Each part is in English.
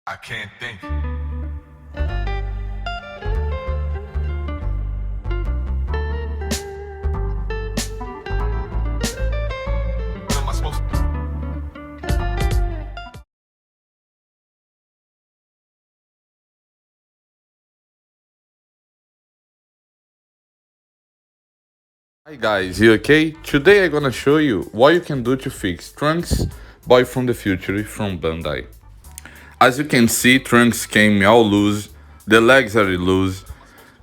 I can't think. What am I supposed to? Hi guys, you okay? Today I'm gonna show you what you can do to fix Trunks Boy from the Future from Bandai. As you can see, Trunks came all loose, the legs are loose,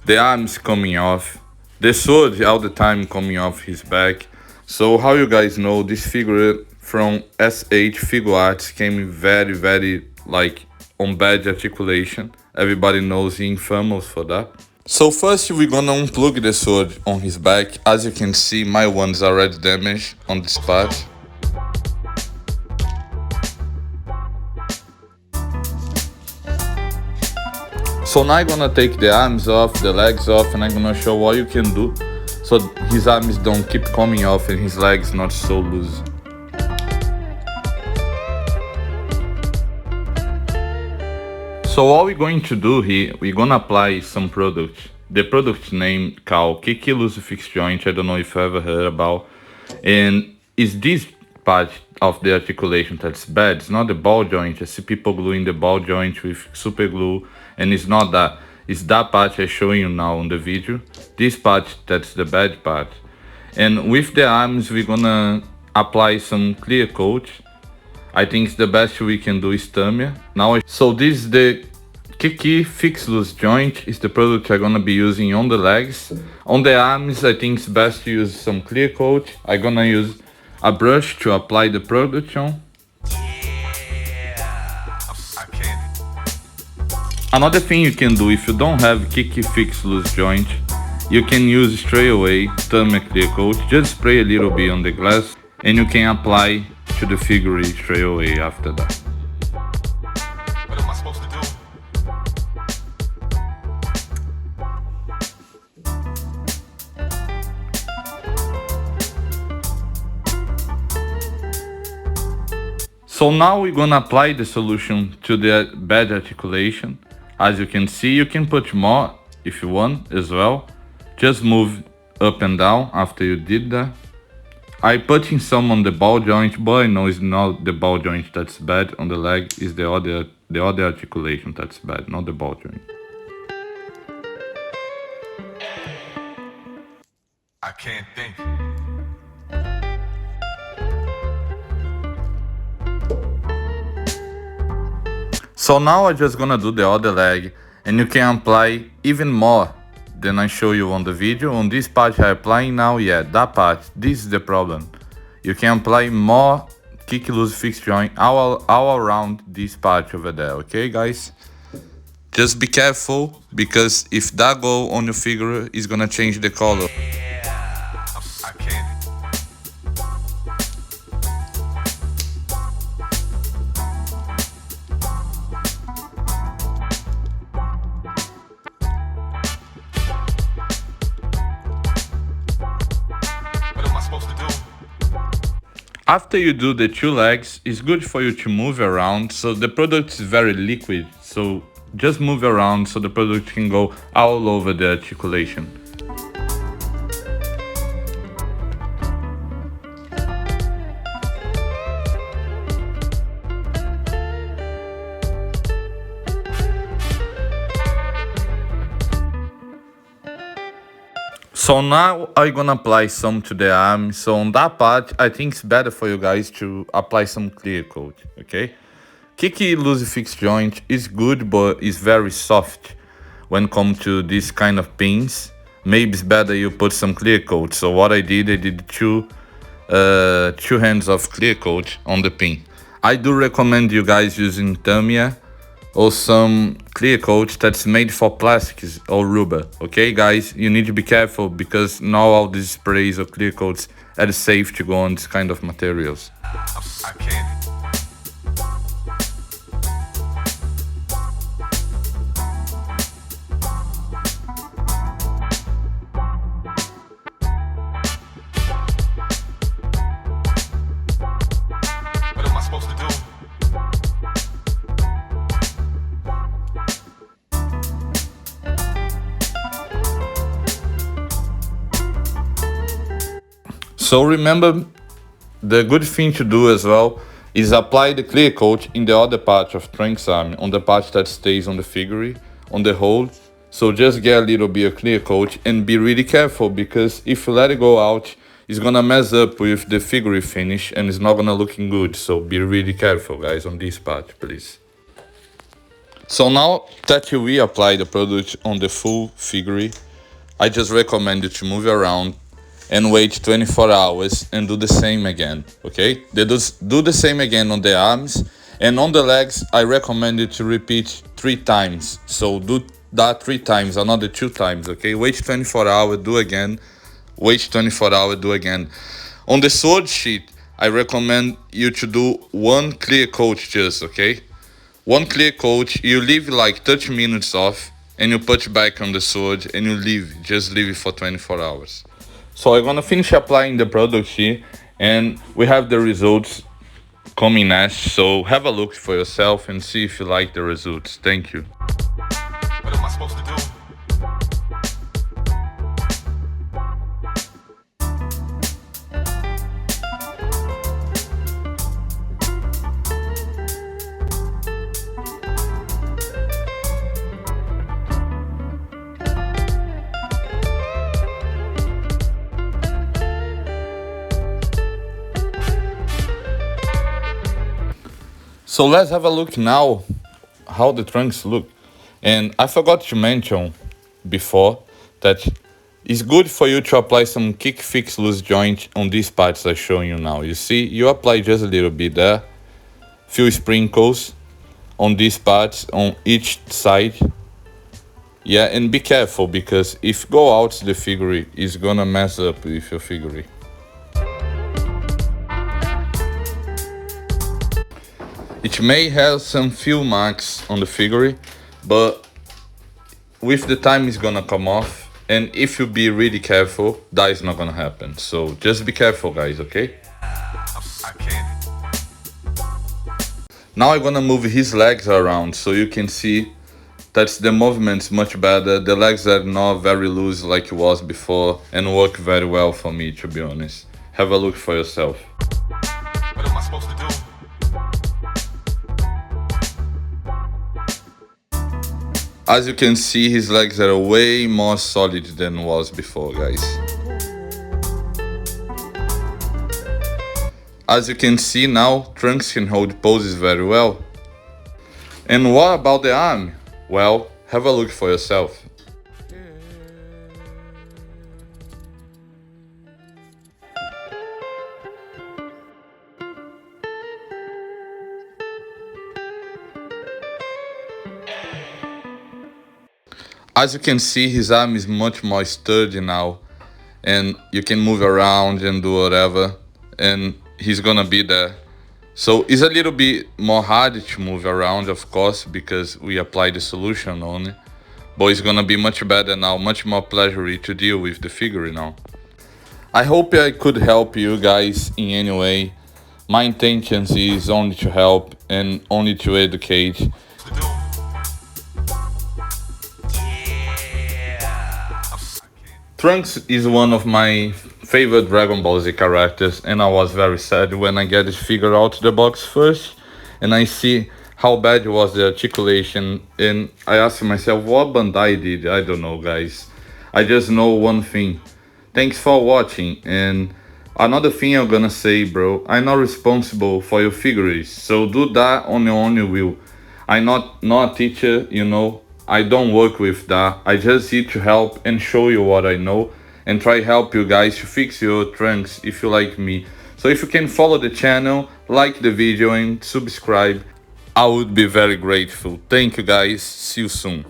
the arms coming off, the sword all the time coming off his back. So how you guys know, this figure from SH Figuarts came very like on bad articulation. Everybody knows he infamous for that. So first we're gonna unplug the sword on his back. As you can see, my one's already damaged on this part. So now I'm gonna take the arms off, the legs off, and I'm gonna show what you can do so his arms don't keep coming off and his legs not so loose. So what we're going to do here, we're gonna apply some product. The product name called Kiki Loose Fix Joint, I don't know if you ever heard about. And is this part of the articulation that's bad. It's not the ball joint. I see people gluing the ball joint with super glue, and it's not that. It's that part I'm showing you now on the video. This part, that's the bad part. And with the arms, we're gonna apply some clear coat. I think the best we can do is Tamiya. So this is the Kiki Fix Loose Joint, is the product I'm gonna be using on the legs. On the arms, I think it's best to use some clear coat. I'm gonna use a brush to apply the product on. I can't. Another thing you can do if you don't have Kiki Fix Loose Joint, you can use straight away Tamiya clear coat. Just spray a little bit on the glass and you can apply to the figure straight away after that. What am I supposed to do? So now we're gonna apply the solution to the bad articulation. As you can see, you can put more if you want as well. Just move up and down after you did that. I put in some on the ball joint, but I know it's not the ball joint that's bad. On the leg is the other articulation that's bad, not the ball joint. I can't think. So now I'm just gonna do the other leg, and you can apply even more than I show you on the video. On this part I'm applying now, yeah, that part, this is the problem. You can apply more Kiki Loose Fix Joint all around this part over there, okay guys? Just be careful, because if that go on your figure, it's gonna change the color. I can't. What am I supposed to do? After you do the two legs, it's good for you to move around. So the product is very liquid, so just move around so the product can go all over the articulation. So now I'm gonna apply some to the arm. So on that part, I think it's better for you guys to apply some clear coat, okay? Kiki Loose Fix Joint is good, but it's very soft when it comes to this kind of pins. Maybe it's better you put some clear coat. So what I did two hands of clear coat on the pin. I do recommend you guys using Tamiya or some clear coat that's made for plastics or rubber. Okay guys, you need to be careful because not all these sprays or clear coats are safe to go on this kind of materials. I can't. What am I supposed to do? So remember, the good thing to do as well is apply the clear coat in the other part of TRUNKS arm, on the part that stays on the figure, on the hole. So just get a little bit of clear coat and be really careful, because if you let it go out, it's gonna mess up with the figure finish and it's not gonna looking good. So be really careful, guys, on this part, please. So now that we apply the product on the full figure, I just recommend you to move around and wait 24 hours and do the same again, okay? Do the same again on the arms, and on the legs, I recommend you to repeat 3 times. So do that 3 times, another 2 times, okay? Wait 24 hours, do again. Wait 24 hours, do again. On the sword sheet, I recommend you to do 1 clear coat just, okay? 1 clear coat, you leave like 30 minutes off, and you put back on the sword and you just leave it for 24 hours. So I'm gonna finish applying the product here, and we have the results coming next. So have a look for yourself and see if you like the results. Thank you. What am I supposed to do? So let's have a look now how the trunks look. And I forgot to mention before that it's good for you to apply some kick fix loose joint on these parts I'm showing you now. You see, you apply just a little bit there, few sprinkles on these parts on each side. Yeah, and be careful, because if go out the figure, it's gonna mess up with your figure. It may have some few marks on the figure, but with the time it's gonna come off, and if you be really careful, that is not gonna happen. So just be careful, guys, okay? I can't. Now I'm gonna move his legs around so you can see that the movement's much better. The legs are not very loose like it was before, and work very well for me, to be honest. Have a look for yourself. What am I supposed to do? As you can see, his legs are way more solid than was before, guys. As you can see now, Trunks can hold poses very well. And what about the arm? Well, have a look for yourself. As you can see, his arm is much more sturdy now, and you can move around and do whatever, and he's gonna be there. So it's a little bit more hard to move around, of course, because we apply the solution on it, but it's gonna be much better now, much more pleasurable to deal with the figure now. I hope I could help you guys in any way. My intentions is only to help and only to educate. To do? Trunks is one of my favorite Dragon Ball Z characters, and I was very sad when I get this figure out the box first and I see how bad was the articulation, and I asked myself what Bandai did. I don't know, guys. I just know one thing. Thanks for watching, and another thing I'm gonna say, bro, I'm not responsible for your figures, so do that on your own will. I'm not a teacher, you know. I don't work with that. I just here to help and show you what I know and try help you guys to fix your trunks if you like me. So if you can follow the channel, like the video and subscribe, I would be very grateful. Thank you guys. See you soon.